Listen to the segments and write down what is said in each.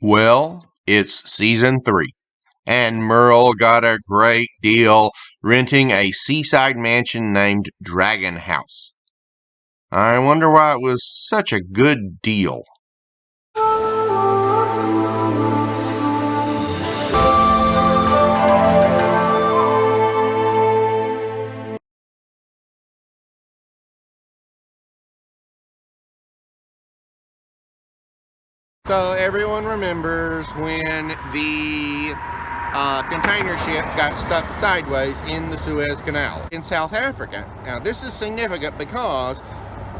Well, it's season 3, and Merle got a great deal renting a seaside mansion named Dragon House. I wonder why it was such a good deal. So everyone remembers when the container ship got stuck sideways in the Suez Canal in South Africa. Now this is significant because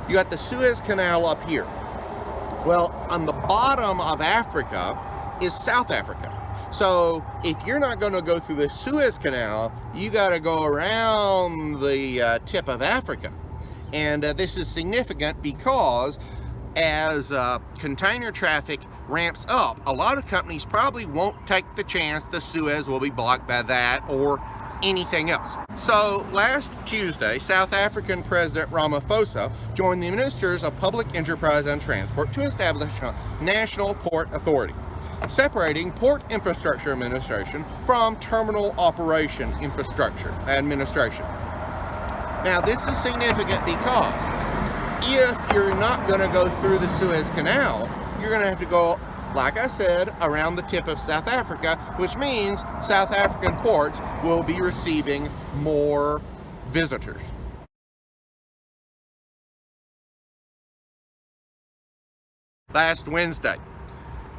you got the Suez Canal up here. Well, on the bottom of Africa is South Africa. So if you're not going to go through the Suez Canal, you got to go around the tip of Africa. And this is significant because as container traffic ramps up, a lot of companies probably won't take the chance the Suez will be blocked by that or anything else. So last Tuesday, South African President Ramaphosa joined the Ministers of Public Enterprise and Transport to establish a national port authority, separating Port Infrastructure Administration from Terminal Operation Infrastructure Administration. Now this is significant because if you're not going to go through the Suez Canal, you're going to have to go, like I said, around the tip of South Africa, which means South African ports will be receiving more visitors. Last Wednesday,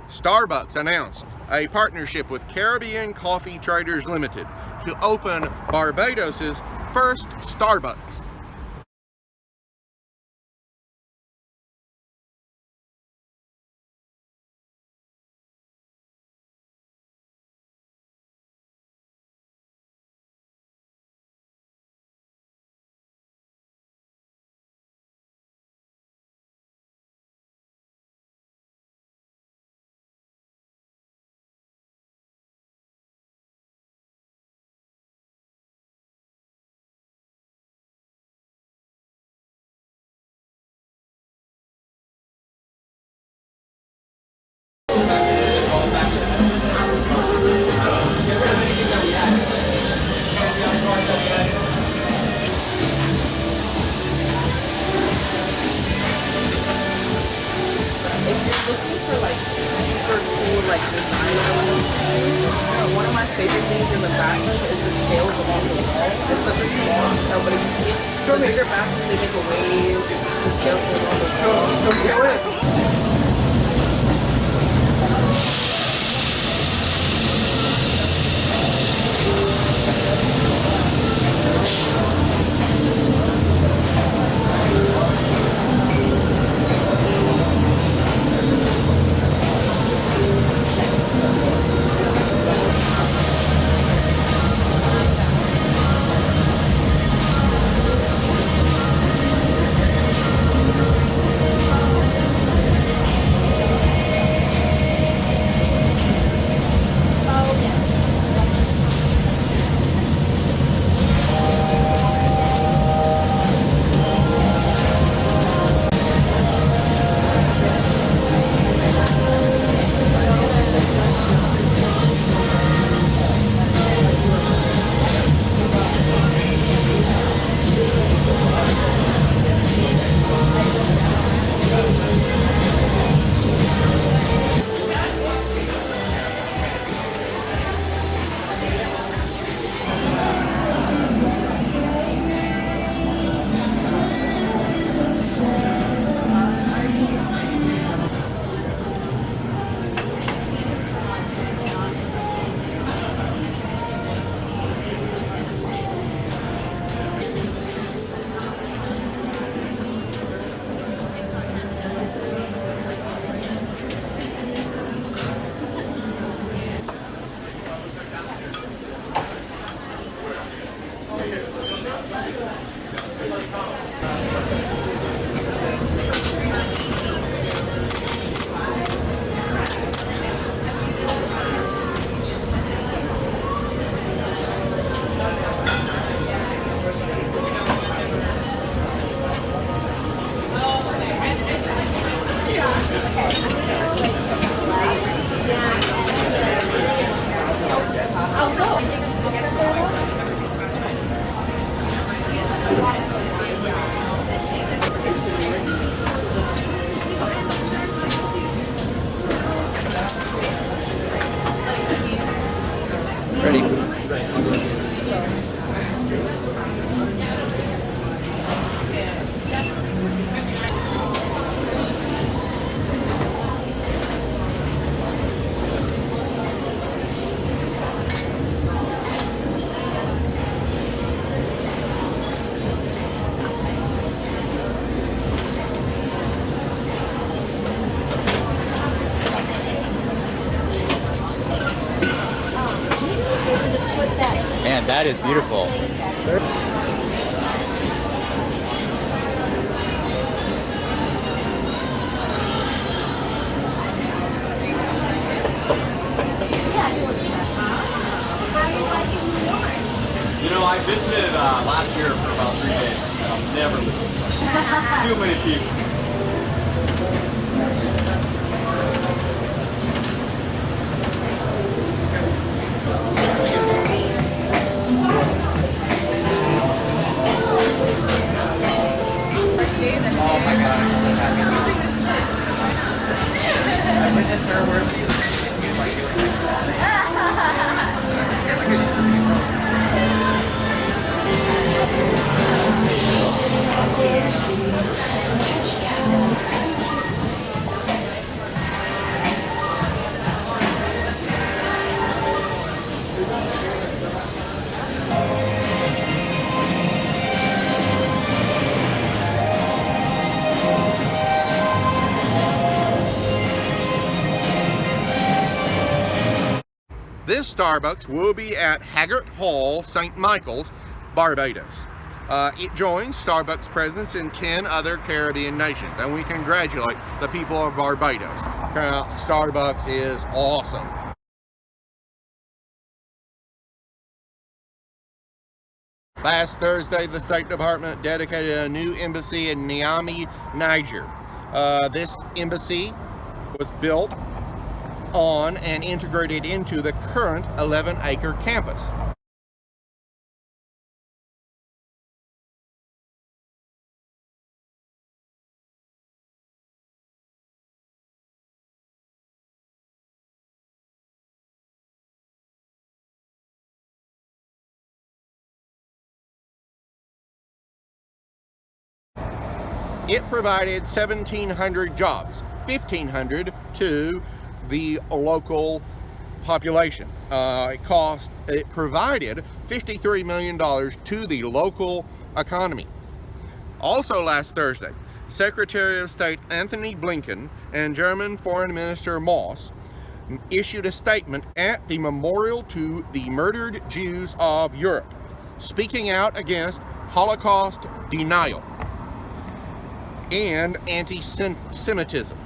Starbucks announced a partnership with Caribbean Coffee Traders Limited to open Barbados' first Starbucks. Looking for like super cool like designer one of my favorite things in the bathrooms is the scales along the wall. It's such a small detail, but if you see it, the bigger bathrooms, they make a wave, the scales along the wall. That is beautiful. You know, I visited last year for about 3 days, and I'll never leave. Too many people. Oh my God, I'm so happy. I witnessed her worst season like doing next This Starbucks will be at Haggart Hall, St. Michael's, Barbados. It joins Starbucks' presence in 10 other Caribbean nations, and we congratulate the people of Barbados. Starbucks is awesome. Last Thursday, the State Department dedicated a new embassy in Niamey, Niger. This embassy was built on and integrated into the current 11-acre campus. It provided 1,700 jobs, 1,500 to the local population. It provided $53 million to the local economy. Also last Thursday, Secretary of State Anthony Blinken and German Foreign Minister Moss issued a statement at the memorial to the murdered Jews of Europe, speaking out against Holocaust denial and anti-Semitism.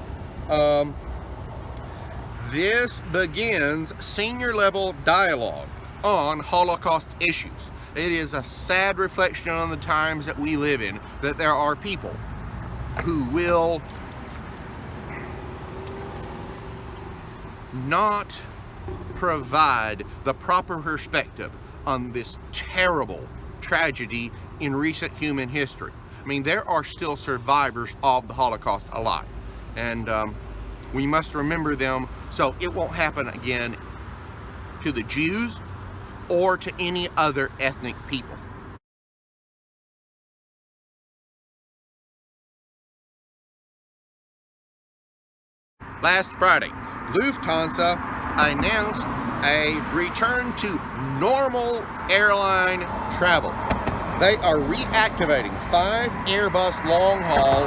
This begins senior level dialogue on Holocaust issues. It is a sad reflection on the times that we live in, that there are people who will not provide the proper perspective on this terrible tragedy in recent human history. I mean, there are still survivors of the Holocaust alive, and we must remember them so it won't happen again to the Jews or to any other ethnic people. Last Friday, Lufthansa announced a return to normal airline travel. They are reactivating 5 Airbus long-haul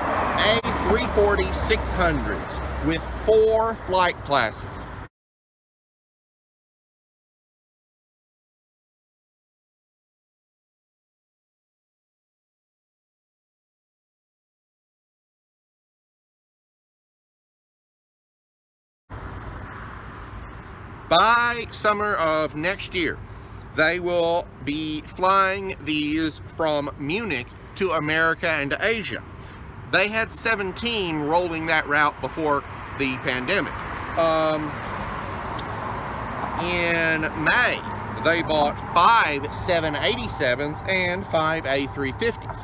A340-600s with 4 flight classes. By summer of next year, they will be flying these from Munich to America and to Asia. They had 17 rolling that route before the pandemic. In May, they bought 5 787s and 5 A350s.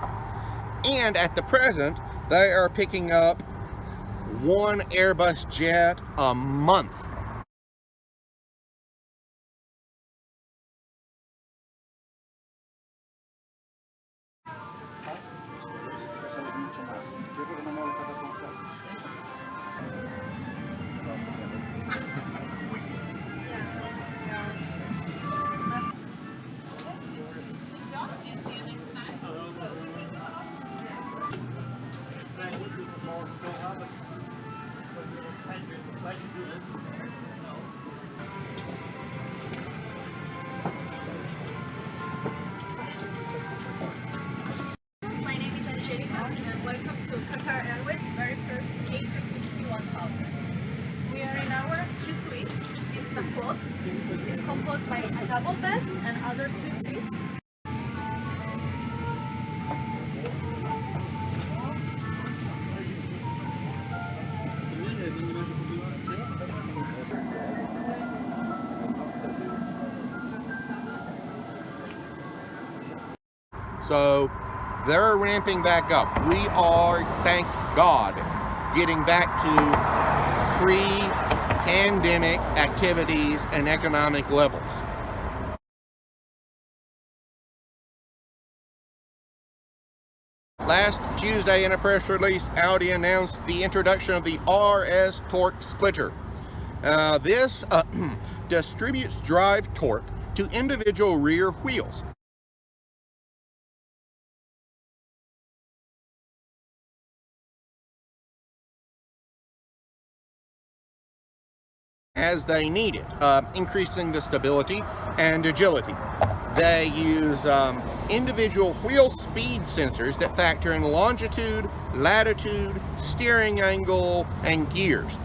And at the present, they are picking up 1 Airbus jet a month. So they're ramping back up. We are, thank God, getting back to pre-pandemic activities and economic levels. Last Tuesday, in a press release, Audi announced the introduction of the RS Torque Splitter. This distributes drive torque to individual rear wheels. As they need it, increasing the stability and agility. They use individual wheel speed sensors that factor in longitude, latitude, steering angle, and gears.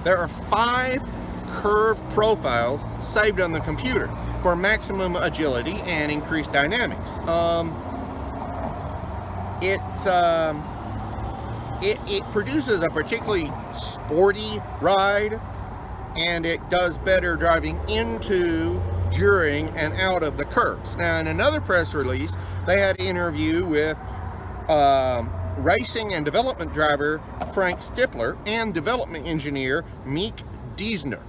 There are 5 curve profiles saved on the computer for maximum agility and increased dynamics. It produces a particularly sporty ride, and it does better driving into, during, and out of the curves. Now, in another press release, they had an interview with racing and development driver Frank Stippler and development engineer Meek Diesner.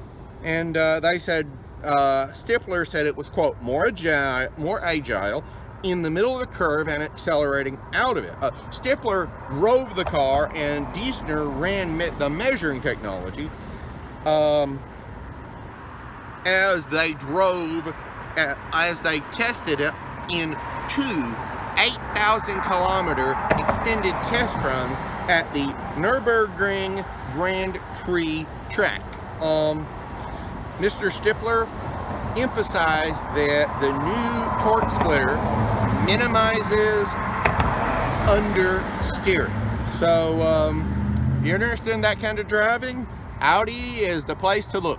And they said, Stippler said it was, quote, more agile in the middle of the curve and accelerating out of it. Stippler drove the car and Diesner ran the measuring technology as they tested it in 2 8,000-kilometer extended test runs at the Nürburgring Grand Prix track. Mr. Stippler emphasized that the new torque splitter minimizes understeering. So if you're interested in that kind of driving, Audi is the place to look.